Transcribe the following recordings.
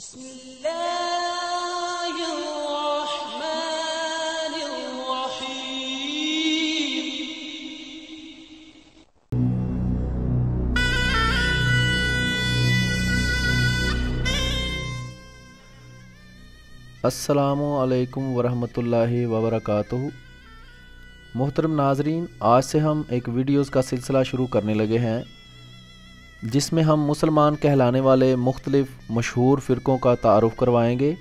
بسم الله الرحمن الرحيم. السلام علیکم ورحمۃ اللہ وبرکاتہ۔ محترم ناظرین، آج سے ہم ایک ویڈیوز کا سلسلہ شروع کرنے لگے ہیں جس میں ہم مسلمان کہلانے والے مختلف مشہور فرقوں کا تعارف کروائیں گے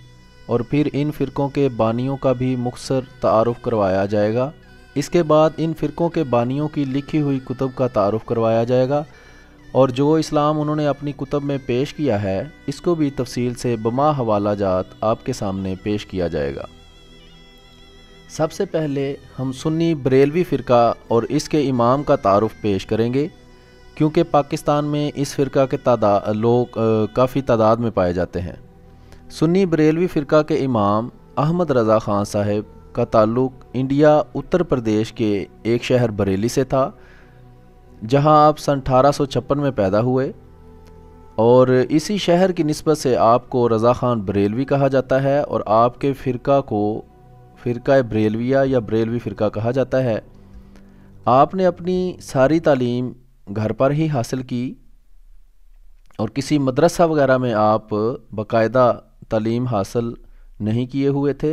اور پھر ان فرقوں کے بانیوں کا بھی مختصر تعارف کروایا جائے گا۔ اس کے بعد ان فرقوں کے بانیوں کی لکھی ہوئی کتب کا تعارف کروایا جائے گا اور جو اسلام انہوں نے اپنی کتب میں پیش کیا ہے اس کو بھی تفصیل سے بما حوالہ جات آپ کے سامنے پیش کیا جائے گا۔ سب سے پہلے ہم سنی بریلوی فرقہ اور اس کے امام کا تعارف پیش کریں گے، کیونکہ پاکستان میں اس فرقہ کے لوگ کافی تعداد میں پائے جاتے ہیں۔ سنی بریلوی فرقہ کے امام احمد رضا خان صاحب کا تعلق انڈیا اتر پردیش کے ایک شہر بریلی سے تھا، جہاں آپ سن 1856 میں پیدا ہوئے، اور اسی شہر کی نسبت سے آپ کو رضا خان بریلوی کہا جاتا ہے اور آپ کے فرقہ کو فرقہ بریلویہ یا بریلوی فرقہ کہا جاتا ہے۔ آپ نے اپنی ساری تعلیم گھر پر ہی حاصل کی اور کسی مدرسہ وغیرہ میں آپ باقاعدہ تعلیم حاصل نہیں کیے ہوئے تھے،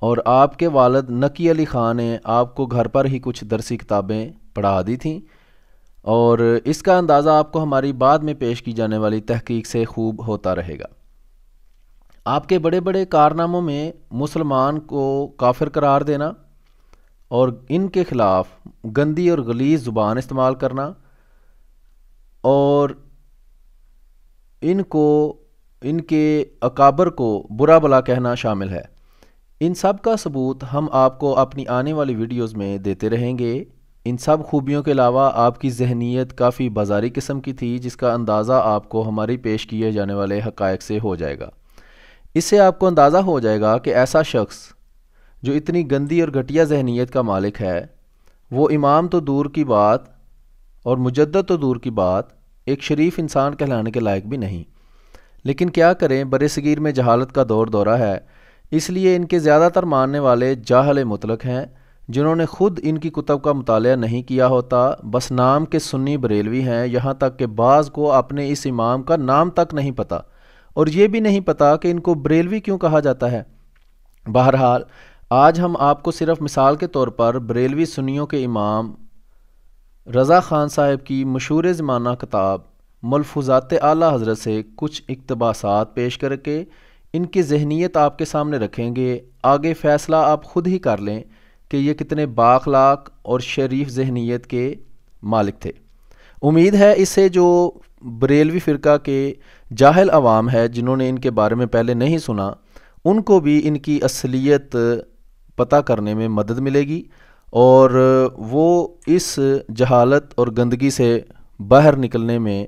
اور آپ کے والد نقی علی خان نے آپ کو گھر پر ہی کچھ درسی کتابیں پڑھا دی تھیں، اور اس کا اندازہ آپ کو ہماری بعد میں پیش کی جانے والی تحقیق سے خوب ہوتا رہے گا۔ آپ کے بڑے بڑے کارناموں میں مسلمان کو کافر قرار دینا اور ان کے خلاف گندی اور غلیظ زبان استعمال کرنا اور ان کے اکابر کو برا بلا کہنا شامل ہے۔ ان سب کا ثبوت ہم آپ کو اپنی آنے والی ویڈیوز میں دیتے رہیں گے۔ ان سب خوبیوں کے علاوہ آپ کی ذہنیت کافی بازاری قسم کی تھی، جس کا اندازہ آپ کو ہماری پیش کیے جانے والے حقائق سے ہو جائے گا۔ اس سے آپ کو اندازہ ہو جائے گا کہ ایسا شخص جو اتنی گندی اور گھٹیا ذہنیت کا مالک ہے، وہ امام تو دور کی بات اور مجدد تو دور کی بات ایک شریف انسان کہلانے کے لائق بھی نہیں۔ لیکن کیا کریں، برصغیر میں جہالت کا دورہ ہے، اس لیے ان کے زیادہ تر ماننے والے جاہل مطلق ہیں، جنہوں نے خود ان کی کتب کا مطالعہ نہیں کیا ہوتا، بس نام کے سنی بریلوی ہیں، یہاں تک کہ بعض کو اپنے اس امام کا نام تک نہیں پتہ، اور یہ بھی نہیں پتہ کہ ان کو بریلوی کیوں کہا جاتا ہے۔ بہرحال آج ہم آپ کو صرف مثال کے طور پر بریلوی سنیوں کے امام رضا خان صاحب کی مشہور زمانہ کتاب ملفوظات اعلیٰ حضرت سے کچھ اقتباسات پیش کر کے ان کی ذہنیت آپ کے سامنے رکھیں گے۔ آگے فیصلہ آپ خود ہی کر لیں کہ یہ کتنے بااخلاق اور شریف ذہنیت کے مالک تھے۔ امید ہے اس سے جو بریلوی فرقہ کے جاہل عوام ہے، جنہوں نے ان کے بارے میں پہلے نہیں سنا، ان کو بھی ان کی اصلیت پتہ کرنے میں مدد ملے گی اور وہ اس جہالت اور گندگی سے باہر نکلنے میں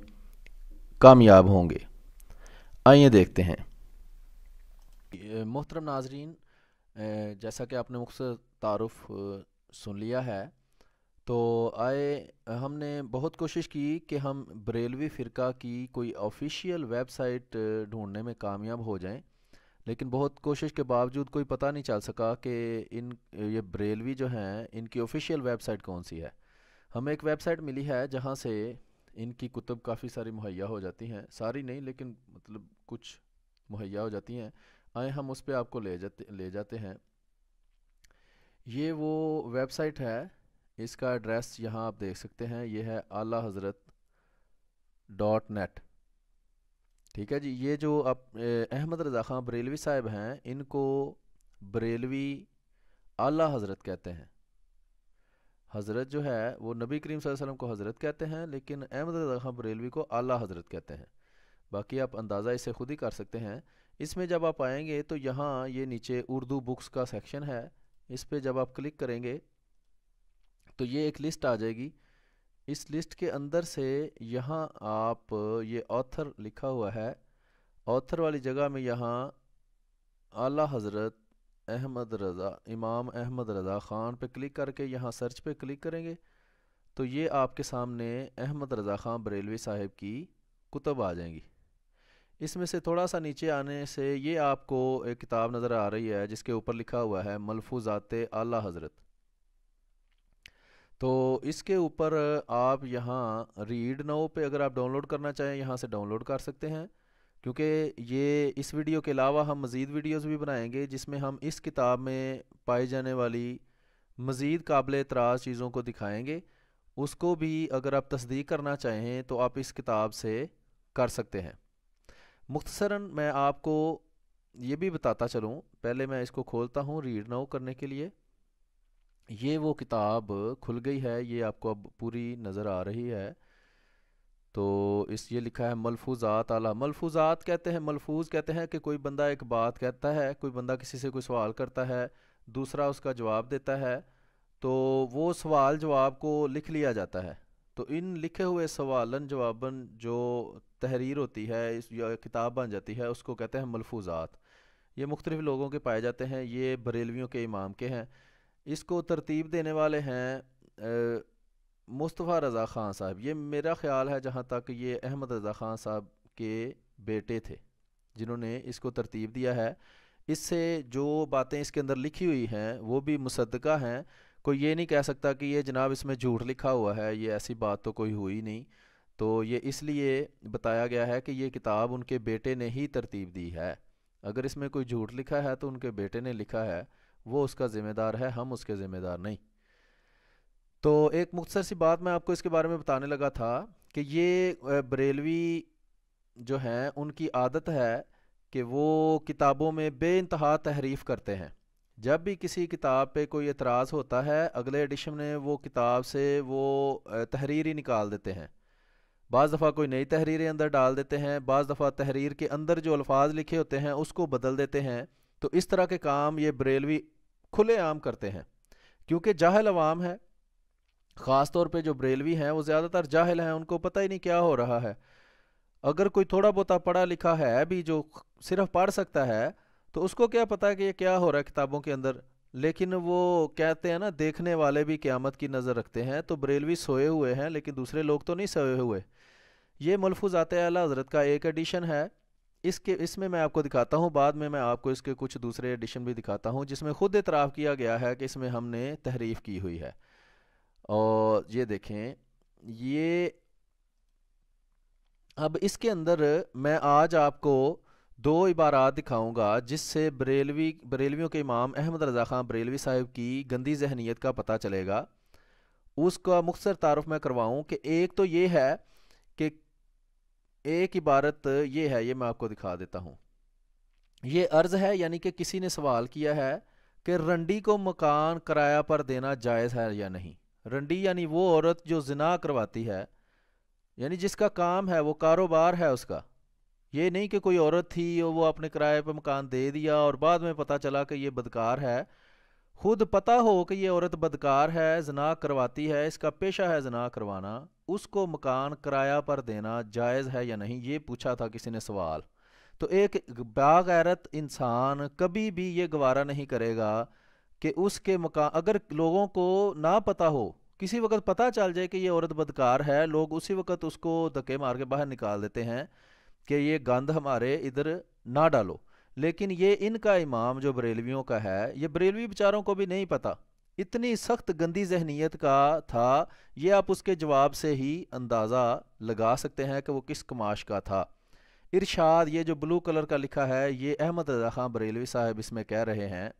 کامیاب ہوں گے۔ آئیے دیکھتے ہیں۔ محترم ناظرین، جیسا کہ آپ نے مختصر تعارف سن لیا ہے، تو ہم نے بہت کوشش کی کہ ہم بریلوی فرقہ کی کوئی آفیشیل ویب سائٹ ڈھونڈنے میں کامیاب ہو جائیں، لیکن بہت کوشش کے باوجود کوئی پتہ نہیں چل سکا کہ یہ بریلوی جو ہیں ان کی آفیشیل ویب سائٹ کون سی ہے۔ ہمیں ایک ویب سائٹ ملی ہے جہاں سے ان کی کتب کافی ساری مہیا ہو جاتی ہیں، ساری نہیں لیکن مطلب کچھ مہیا ہو جاتی ہیں۔ آئیں ہم اس پہ آپ کو لے جاتے ہیں۔ یہ وہ ویب سائٹ ہے، اس کا ایڈریس یہاں آپ دیکھ سکتے ہیں، یہ ہے اعلیٰ حضرت .net۔ ٹھیک ہے جی، یہ جو احمد رضا خان بریلوی صاحب ہیں، ان کو بریلوی اعلیٰ حضرت کہتے ہیں۔ حضرت جو ہے وہ نبی کریم صلی اللہ علیہ وسلم کو حضرت کہتے ہیں، لیکن احمد رضا خان بریلوی کو اعلیٰ حضرت کہتے ہیں۔ باقی آپ اندازہ اسے خود ہی کر سکتے ہیں۔ اس میں جب آپ آئیں گے تو یہاں یہ نیچے اردو بکس کا سیکشن ہے، اس پہ جب آپ کلک کریں گے تو یہ ایک لسٹ آ جائے گی۔ اس لسٹ کے اندر سے یہاں آپ یہ آتھر لکھا ہوا ہے، آتھر والی جگہ میں یہاں اعلیٰ حضرت امام احمد رضا خان پہ کلک کر کے یہاں سرچ پہ کلک کریں گے تو یہ آپ کے سامنے احمد رضا خان بریلوی صاحب کی کتب آ جائیں گی۔ اس میں سے تھوڑا سا نیچے آنے سے یہ آپ کو ایک کتاب نظر آ رہی ہے جس کے اوپر لکھا ہوا ہے ملفوظات اعلیٰ حضرت. تو اس کے اوپر آپ یہاں ریڈ ناؤ پہ اگر آپ ڈاؤن لوڈ کرنا چاہیں یہاں سے ڈاؤن لوڈ کر سکتے ہیں، کیونکہ یہ اس ویڈیو کے علاوہ ہم مزید ویڈیوز بھی بنائیں گے جس میں ہم اس کتاب میں پائی جانے والی مزید قابل اعتراض چیزوں کو دکھائیں گے. اس کو بھی اگر آپ تصدیق کرنا چاہیں تو آپ اس کتاب سے کر سکتے ہیں. مختصراً میں آپ کو یہ بھی بتاتا چلوں، پہلے میں اس کو کھولتا ہوں ریڈ ناؤ کرنے کے لیے. یہ وہ کتاب کھل گئی ہے، یہ آپ کو اب پوری نظر آ رہی ہے. تو یہ لکھا ہے ملفوظات اعلیٰ. ملفوظات کہتے ہیں، ملفوظ کہتے ہیں کہ کوئی بندہ ایک بات کہتا ہے، کوئی بندہ کسی سے کوئی سوال کرتا ہے، دوسرا اس کا جواب دیتا ہے، تو وہ سوال جواب کو لکھ لیا جاتا ہے. تو ان لکھے ہوئے سوالن جواباً جو تحریر ہوتی ہے یا کتاب بن جاتی ہے اس کو کہتے ہیں ملفوظات. یہ مختلف لوگوں کے پائے جاتے ہیں، یہ بریلویوں کے امام کے ہیں. اس کو ترتیب دینے والے ہیں مصطفیٰ رضا خان صاحب. یہ میرا خیال ہے جہاں تک یہ احمد رضا خان صاحب کے بیٹے تھے جنہوں نے اس کو ترتیب دیا ہے. اس سے جو باتیں اس کے اندر لکھی ہوئی ہیں وہ بھی مصدقہ ہیں. کوئی یہ نہیں کہہ سکتا کہ یہ جناب اس میں جھوٹ لکھا ہوا ہے، یہ ایسی بات تو کوئی ہوئی نہیں. تو یہ اس لیے بتایا گیا ہے کہ یہ کتاب ان کے بیٹے نے ہی ترتیب دی ہے. اگر اس میں کوئی جھوٹ لکھا ہے تو ان کے بیٹے نے لکھا ہے، وہ اس کا ذمہ دار ہے، ہم اس کے ذمہ دار نہیں. تو ایک مختصر سی بات میں آپ کو اس کے بارے میں بتانے لگا تھا کہ یہ بریلوی جو ہیں ان کی عادت ہے کہ وہ کتابوں میں بے انتہا تحریف کرتے ہیں. جب بھی کسی کتاب پہ کوئی اعتراض ہوتا ہے اگلے ایڈیشن میں وہ کتاب سے وہ تحریر ہی نکال دیتے ہیں. بعض دفعہ کوئی نئی تحریریں اندر ڈال دیتے ہیں، بعض دفعہ تحریر کے اندر جو الفاظ لکھے ہوتے ہیں اس کو بدل دیتے ہیں. تو اس طرح کے کام یہ بریلوی کھلے عام کرتے ہیں کیونکہ جاہل عوام ہے. خاص طور پہ جو بریلوی ہیں وہ زیادہ تر جاہل ہیں، ان کو پتہ ہی نہیں کیا ہو رہا ہے. اگر کوئی تھوڑا بہت پڑھا لکھا ہے بھی جو صرف پڑھ سکتا ہے تو اس کو کیا پتہ کہ یہ کیا ہو رہا ہے کتابوں کے اندر. لیکن وہ کہتے ہیں نا دیکھنے والے بھی قیامت کی نظر رکھتے ہیں. تو بریلوی سوئے ہوئے ہیں لیکن دوسرے لوگ تو نہیں سوئے ہوئے. یہ ملفوظات اعلیٰ حضرت کا ایک ایڈیشن ہے. اس میں آپ کو دکھاتا ہوں، بعد میں آپ کو اس کے کچھ دوسرے ایڈیشن بھی دکھاتا ہوں جس میں خود اعتراف کیا گیا ہے کہ اس میں ہم نے تحریف کی ہوئی ہے. اور یہ دیکھیں، یہ اب اس کے اندر میں آج آپ کو دو عبارات دکھاؤں گا جس سے بریلویوں کے امام احمد رضا خان بریلوی صاحب کی گندی ذہنیت کا پتہ چلے گا. اس کا مختصر تعارف میں کرواؤں کہ ایک تو یہ ہے کہ ایک عبارت یہ ہے، یہ میں آپ کو دکھا دیتا ہوں. یہ عرض ہے یعنی کہ کسی نے سوال کیا ہے کہ رنڈی کو مکان کرایہ پر دینا جائز ہے یا نہیں. رنڈی یعنی وہ عورت جو زنا کرواتی ہے، یعنی جس کا کام ہے، وہ کاروبار ہے اس کا. یہ نہیں کہ کوئی عورت تھی اور وہ اپنے کرائے پہ مکان دے دیا اور بعد میں پتہ چلا کہ یہ بدکار ہے. خود پتہ ہو کہ یہ عورت بدکار ہے، زنا کرواتی ہے، اس کا پیشہ ہے زنا کروانا، اس کو مکان کرایہ پر دینا جائز ہے یا نہیں، یہ پوچھا تھا کسی نے سوال. تو ایک باغیرت انسان کبھی بھی یہ گوارا نہیں کرے گا کہ اس کے مکان، اگر لوگوں کو نہ پتہ ہو، کسی وقت پتہ چل جائے کہ یہ عورت بدکار ہے، لوگ اسی وقت اس کو دھکے مار کے باہر نکال دیتے ہیں کہ یہ گند ہمارے ادھر نہ ڈالو. لیکن یہ ان کا امام جو بریلویوں کا ہے، یہ بریلوی بیچاروں کو بھی نہیں پتہ، اتنی سخت گندی ذہنیت کا تھا. یہ آپ اس کے جواب سے ہی اندازہ لگا سکتے ہیں کہ وہ کس کماش کا تھا. ارشاد، یہ جو بلو کلر کا لکھا ہے، یہ احمد رضا خان بریلوی صاحب اس میں کہہ رہے ہیں.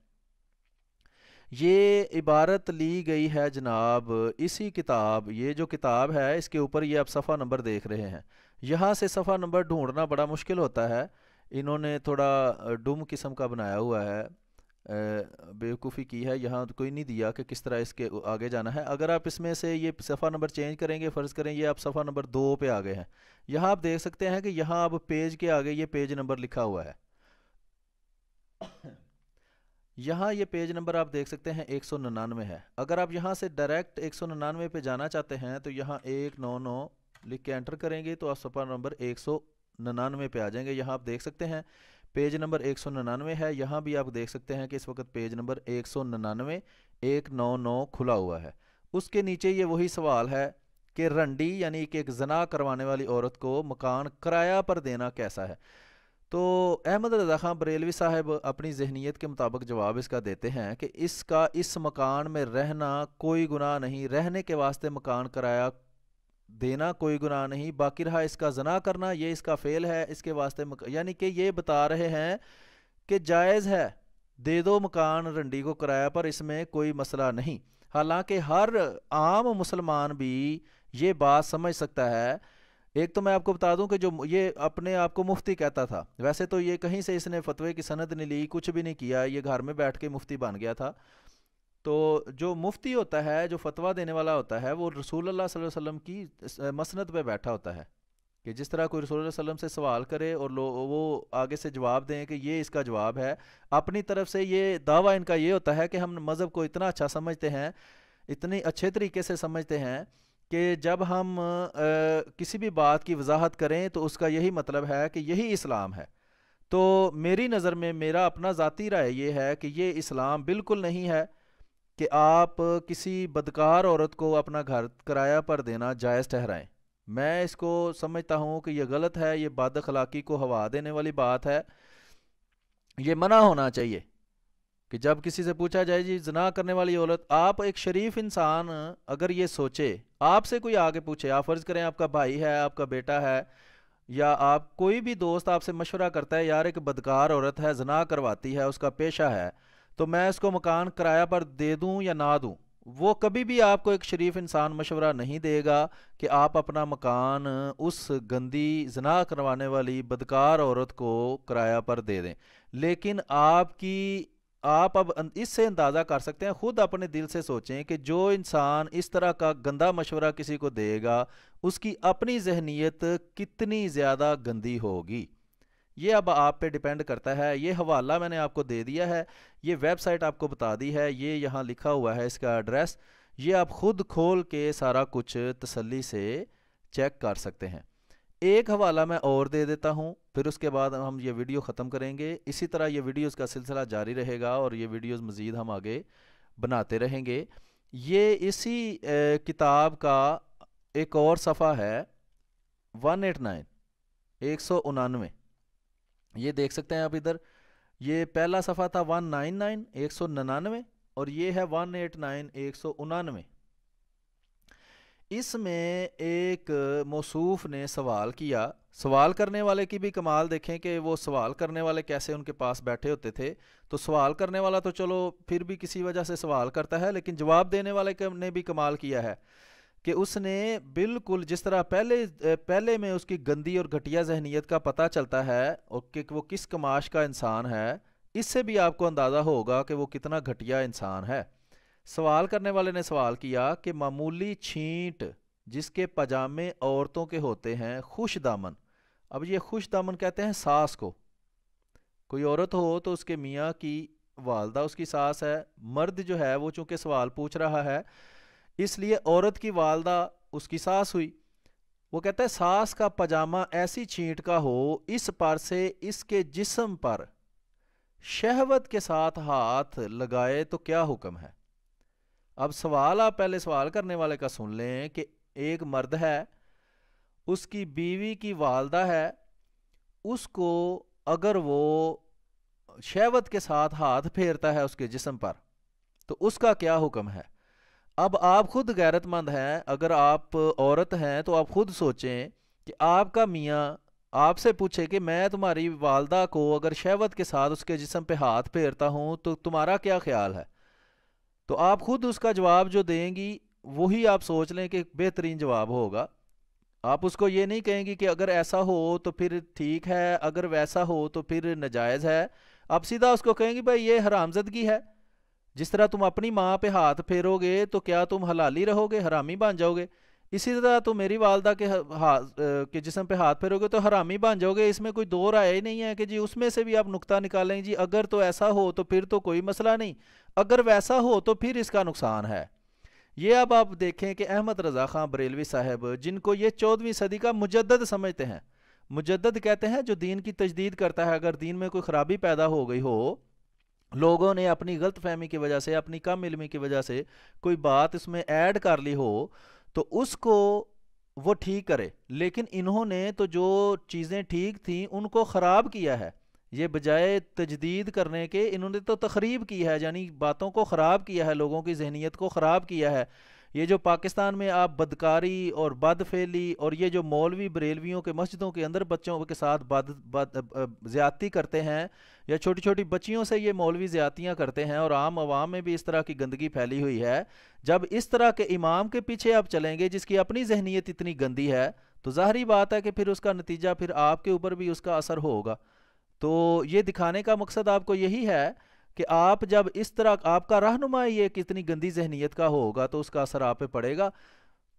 یہ عبارت لی گئی ہے جناب اسی کتاب، یہ جو کتاب ہے اس کے اوپر یہ آپ صفحہ نمبر دیکھ رہے ہیں. یہاں سے صفحہ نمبر ڈھونڈنا بڑا مشکل ہوتا ہے، انہوں نے تھوڑا ڈم قسم کا بنایا ہوا ہے، بیوقوفی کی ہے. یہاں کوئی نہیں دیا کہ کس طرح اس کے آگے جانا ہے. اگر آپ اس میں سے یہ صفحہ نمبر چینج کریں گے، فرض کریں یہ آپ صفحہ نمبر 2 پہ آگے ہیں، یہاں آپ دیکھ سکتے ہیں کہ یہاں اب پیج کے آگے یہ پیج نمبر لکھا ہوا ہے. یہاں یہ پیج نمبر آپ دیکھ سکتے ہیں 199 ہے. اگر آپ یہاں سے ڈائریکٹ 199 پہ جانا چاہتے ہیں تو یہاں 199 لکھ کے انٹر کریں گے تو آپ صفحہ نمبر 199 پہ آ جائیں گے. یہاں آپ دیکھ سکتے ہیں پیج نمبر 199 ہے. یہاں بھی آپ دیکھ سکتے ہیں کہ اس وقت پیج نمبر 199 کھلا ہوا ہے. اس کے نیچے یہ وہی سوال ہے کہ رنڈی یعنی کہ ایک زنا کروانے والی عورت کو مکان کرایہ پر دینا کیسا ہے. تو احمد رضا خان بریلوی صاحب اپنی ذہنیت کے مطابق جواب اس کا دیتے ہیں کہ اس کا اس مکان میں رہنا کوئی گناہ نہیں، رہنے کے واسطے مکان کرایہ دینا کوئی گناہ نہیں، باقی رہا اس کا زنا کرنا یہ اس کا فعل ہے، اس کے واسطے یعنی کہ یہ بتا رہے ہیں کہ جائز ہے، دے دو مکان رنڈی کو کرایہ پر، اس میں کوئی مسئلہ نہیں۔ حالانکہ ہر عام مسلمان بھی یہ بات سمجھ سکتا ہے۔ ایک تو میں آپ کو بتا دوں کہ جو یہ اپنے آپ کو مفتی کہتا تھا، ویسے تو یہ کہیں سے اس نے فتوے کی سند نہیں لی، کچھ بھی نہیں کیا، یہ گھر میں بیٹھ کے مفتی بن گیا تھا۔ تو جو مفتی ہوتا ہے، جو فتویٰ دینے والا ہوتا ہے، وہ رسول اللہ صلی اللہ علیہ وسلم کی مسند پہ بیٹھا ہوتا ہے، کہ جس طرح کوئی رسول اللہ صلی اللہ علیہ وسلم سے سوال کرے اور وہ آگے سے جواب دیں کہ یہ اس کا جواب ہے، اپنی طرف سے یہ دعویٰ ان کا یہ ہوتا ہے کہ ہم مذہب کو اتنا اچھا سمجھتے ہیں، اتنی اچھے طریقے سے سمجھتے ہیں کہ جب ہم کسی بھی بات کی وضاحت کریں تو اس کا یہی مطلب ہے کہ یہی اسلام ہے۔ تو میری نظر میں میرا اپنا ذاتی رائے یہ ہے کہ یہ اسلام بالکل نہیں ہے کہ آپ کسی بدکار عورت کو اپنا گھر کرایہ پر دینا جائز ٹھہرائیں۔ میں اس کو سمجھتا ہوں کہ یہ غلط ہے، یہ بد اخلاقی کو ہوا دینے والی بات ہے، یہ منع ہونا چاہیے کہ جب کسی سے پوچھا جائے جی زنا کرنے والی عورت، آپ ایک شریف انسان اگر یہ سوچے، آپ سے کوئی آگے پوچھے، آپ فرض کریں آپ کا بھائی ہے، آپ کا بیٹا ہے، یا آپ کوئی بھی دوست آپ سے مشورہ کرتا ہے یار ایک بدکار عورت ہے، زنا کرواتی ہے، اس کا پیشہ ہے، تو میں اس کو مکان کرایہ پر دے دوں یا نہ دوں، وہ کبھی بھی آپ کو ایک شریف انسان مشورہ نہیں دے گا کہ آپ اپنا مکان اس گندی زنا کروانے والی بدکار عورت کو کرایہ پر دے دیں۔ لیکن آپ اب اس سے اندازہ کر سکتے ہیں، خود اپنے دل سے سوچیں کہ جو انسان اس طرح کا گندا مشورہ کسی کو دے گا اس کی اپنی ذہنیت کتنی زیادہ گندی ہوگی۔ یہ اب آپ پہ ڈیپینڈ کرتا ہے۔ یہ حوالہ میں نے آپ کو دے دیا ہے، یہ ویب سائٹ آپ کو بتا دی ہے، یہ یہاں لکھا ہوا ہے اس کا ایڈریس، یہ آپ خود کھول کے سارا کچھ تسلی سے چیک کر سکتے ہیں۔ ایک حوالہ میں اور دے دیتا ہوں، پھر اس کے بعد ہم یہ ویڈیو ختم کریں گے۔ اسی طرح یہ ویڈیوز کا سلسلہ جاری رہے گا اور یہ ویڈیوز مزید ہم آگے بناتے رہیں گے۔ یہ اسی کتاب کا ایک اور صفحہ ہے 189 199، یہ دیکھ سکتے ہیں آپ ادھر، یہ پہلا صفحہ تھا 199 199 اور یہ ہے 189 199۔ اس میں ایک موصوف نے سوال کیا، سوال کرنے والے کی بھی کمال دیکھیں کہ وہ سوال کرنے والے کیسے ان کے پاس بیٹھے ہوتے تھے۔ تو سوال کرنے والا تو چلو پھر بھی کسی وجہ سے سوال کرتا ہے، لیکن جواب دینے والے نے بھی کمال کیا ہے کہ اس نے بالکل جس طرح پہلے میں اس کی گندی اور گھٹیا ذہنیت کا پتہ چلتا ہے اور کہ وہ کس کماش کا انسان ہے، اس سے بھی آپ کو اندازہ ہوگا کہ وہ کتنا گھٹیا انسان ہے۔ سوال کرنے والے نے سوال کیا کہ معمولی چھینٹ جس کے پاجامے عورتوں کے ہوتے ہیں خوش دامن، اب یہ خوش دامن کہتے ہیں ساس کو، کوئی عورت ہو تو اس کے میاں کی والدہ اس کی ساس ہے، مرد جو ہے وہ چونکہ سوال پوچھ رہا ہے اس لیے عورت کی والدہ اس کی ساس ہوئی۔ وہ کہتا ہے ساس کا پاجامہ ایسی چھینٹ کا ہو اس پر سے اس کے جسم پر شہوت کے ساتھ ہاتھ لگائے تو کیا حکم ہے؟ اب سوال آپ پہلے سوال کرنے والے کا سن لیں کہ ایک مرد ہے، اس کی بیوی کی والدہ ہے، اس کو اگر وہ شہوت کے ساتھ ہاتھ پھیرتا ہے اس کے جسم پر تو اس کا کیا حکم ہے؟ اب آپ خود غیرت مند ہیں، اگر آپ عورت ہیں تو آپ خود سوچیں کہ آپ کا میاں آپ سے پوچھے کہ میں تمہاری والدہ کو اگر شہوت کے ساتھ اس کے جسم پہ ہاتھ پھیرتا ہوں تو تمہارا کیا خیال ہے؟ تو آپ خود اس کا جواب جو دیں گی وہی آپ سوچ لیں کہ بہترین جواب ہوگا۔ آپ اس کو یہ نہیں کہیں گی کہ اگر ایسا ہو تو پھر ٹھیک ہے، اگر ویسا ہو تو پھر ناجائز ہے، آپ سیدھا اس کو کہیں گی بھائی یہ حرامزدگی ہے۔ جس طرح تم اپنی ماں پہ ہاتھ پھیرو گے تو کیا تم حلالی رہو گے، حرامی بن جاؤ گے؟ اسی طرح تم میری والدہ کے جسم پہ ہاتھ پھیرو گے تو حرامی بن جاؤ گے۔ اس میں کوئی دو رائے ہی نہیں ہے کہ جی اس میں سے بھی آپ نقطہ نکالیں جی اگر تو ایسا ہو تو پھر تو کوئی مسئلہ نہیں، اگر ویسا ہو تو پھر اس کا نقصان ہے۔ یہ اب آپ دیکھیں کہ احمد رضا خان بریلوی صاحب جن کو یہ 14ویں صدی کا مجدد سمجھتے ہیں، مجدد کہتے ہیں جو دین کی تجدید کرتا ہے، اگر دین میں کوئی خرابی پیدا ہو گئی ہو، لوگوں نے اپنی غلط فہمی کی وجہ سے، اپنی کم علمی کی وجہ سے کوئی بات اس میں ایڈ کر لی ہو، تو اس کو وہ ٹھیک کرے، لیکن انہوں نے تو جو چیزیں ٹھیک تھیں ان کو خراب کیا ہے۔ یہ بجائے تجدید کرنے کے انہوں نے تو تخریب کی ہے، یعنی باتوں کو خراب کیا ہے، لوگوں کی ذہنیت کو خراب کیا ہے۔ یہ جو پاکستان میں آپ بدکاری اور بد فعلی اور یہ جو مولوی بریلویوں کے مسجدوں کے اندر بچوں کے ساتھ زیادتی کرتے ہیں، یا چھوٹی چھوٹی بچیوں سے یہ مولوی زیادتیاں کرتے ہیں، اور عام عوام میں بھی اس طرح کی گندگی پھیلی ہوئی ہے، جب اس طرح کے امام کے پیچھے آپ چلیں گے جس کی اپنی ذہنیت اتنی گندی ہے، تو ظاہری بات ہے کہ پھر اس کا نتیجہ پھر آپ کے اوپر بھی اس کا اثر ہوگا۔ تو یہ دکھانے کا مقصد آپ کو یہی ہے کہ آپ جب اس طرح آپ کا رہنما یہ کتنی گندی ذہنیت کا ہوگا تو اس کا اثر آپ پہ پڑے گا۔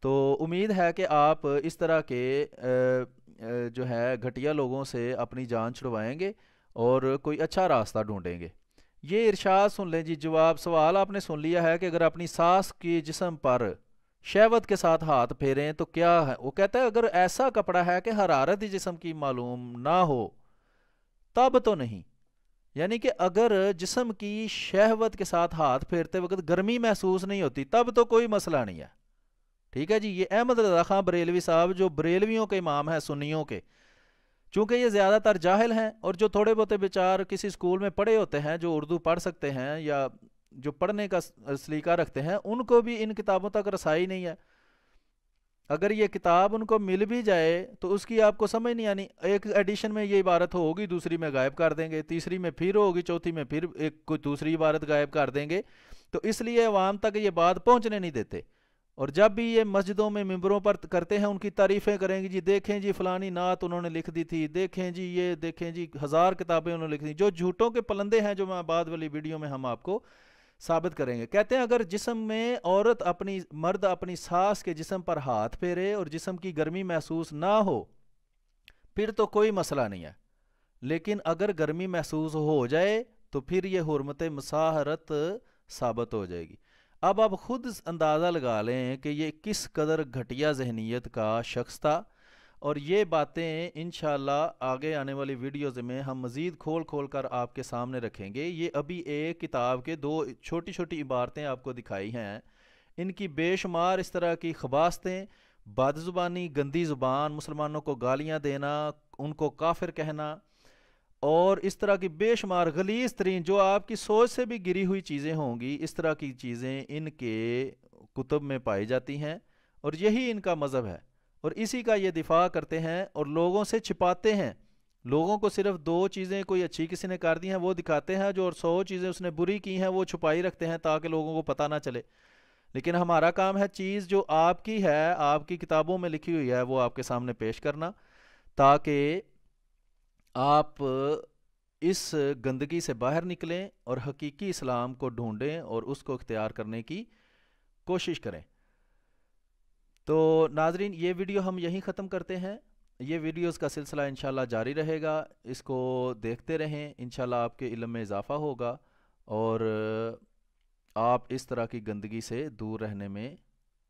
تو امید ہے کہ آپ اس طرح کے جو ہے گھٹیا لوگوں سے اپنی جان چھڑوائیں گے اور کوئی اچھا راستہ ڈھونڈیں گے۔ یہ ارشاد سن لیں جی، جواب سوال آپ نے سن لیا ہے کہ اگر اپنی ساس کی جسم پر شہوت کے ساتھ ہاتھ پھیریں تو کیا ہے؟ وہ کہتا ہے اگر ایسا کپڑا ہے کہ حرارت جسم کی معلوم نہ ہو تب تو نہیں، یعنی کہ اگر جسم کی شہوت کے ساتھ ہاتھ پھیرتے وقت گرمی محسوس نہیں ہوتی تب تو کوئی مسئلہ نہیں ہے، ٹھیک ہے جی۔ یہ احمد رضا خان بریلوی صاحب جو بریلویوں کے امام ہیں سنیوں کے، چونکہ یہ زیادہ تر جاہل ہیں، اور جو تھوڑے بہت بیچار کسی اسکول میں پڑھے ہوتے ہیں جو اردو پڑھ سکتے ہیں یا جو پڑھنے کا سلیقہ رکھتے ہیں، ان کو بھی ان کتابوں تک رسائی نہیں ہے۔ اگر یہ کتاب ان کو مل بھی جائے تو اس کی آپ کو سمجھ نہیں آنی، ایک ایڈیشن میں یہ عبارت ہوگی، دوسری میں غائب کر دیں گے، تیسری میں پھر ہوگی، چوتھی میں پھر ایک کوئی دوسری عبارت غائب کر دیں گے، تو اس لیے عوام تک یہ بات پہنچنے نہیں دیتے۔ اور جب بھی یہ مسجدوں میں ممبروں پر کرتے ہیں ان کی تعریفیں کریں گے، جی دیکھیں جی فلانی نعت انہوں نے لکھ دی تھی، دیکھیں جی یہ دیکھیں جی 1000 کتابیں انہوں نے لکھ دی، جو جھوٹوں کے پلندے ہیں، جو میں بعد والی ویڈیو میں ہم آپ کو ثابت کریں گے۔ کہتے ہیں اگر جسم میں مرد اپنی ساس کے جسم پر ہاتھ پھیرے اور جسم کی گرمی محسوس نہ ہو پھر تو کوئی مسئلہ نہیں ہے، لیکن اگر گرمی محسوس ہو جائے تو پھر یہ حرمت مساحرت ثابت ہو جائے گی۔ اب آپ خود اندازہ لگا لیں کہ یہ کس قدر گھٹیا ذہنیت کا شخص تھا، اور یہ باتیں انشاءاللہ آگے آنے والی ویڈیوز میں ہم مزید کھول کھول کر آپ کے سامنے رکھیں گے۔ یہ ابھی ایک کتاب کے 2 چھوٹی چھوٹی عبارتیں آپ کو دکھائی ہیں، ان کی بے شمار اس طرح کی خباستیں، بد زبانی، گندی زبان، مسلمانوں کو گالیاں دینا، ان کو کافر کہنا، اور اس طرح کی بے شمار غلیظ ترین جو آپ کی سوچ سے بھی گری ہوئی چیزیں ہوں گی، اس طرح کی چیزیں ان کے کتب میں پائی جاتی ہیں، اور یہی ان کا مذہب ہے، اور اسی کا یہ دفاع کرتے ہیں اور لوگوں سے چھپاتے ہیں۔ لوگوں کو صرف 2 چیزیں کوئی اچھی کسی نے کر دی ہیں وہ دکھاتے ہیں، جو اور 100 چیزیں اس نے بری کی ہیں وہ چھپائی رکھتے ہیں تاکہ لوگوں کو پتہ نہ چلے۔ لیکن ہمارا کام ہے چیز جو آپ کی ہے، آپ کی کتابوں میں لکھی ہوئی ہے، وہ آپ کے سامنے پیش کرنا، تاکہ آپ اس گندگی سے باہر نکلیں اور حقیقی اسلام کو ڈھونڈیں اور اس کو اختیار کرنے کی کوشش کریں۔ تو ناظرین، یہ ویڈیو ہم یہیں ختم کرتے ہیں۔ یہ ویڈیوز کا سلسلہ انشاءاللہ جاری رہے گا، اس کو دیکھتے رہیں، انشاءاللہ آپ کے علم میں اضافہ ہوگا اور آپ اس طرح کی گندگی سے دور رہنے میں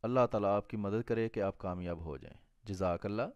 اللہ تعالیٰ آپ کی مدد کرے کہ آپ کامیاب ہو جائیں۔ جزاک اللہ۔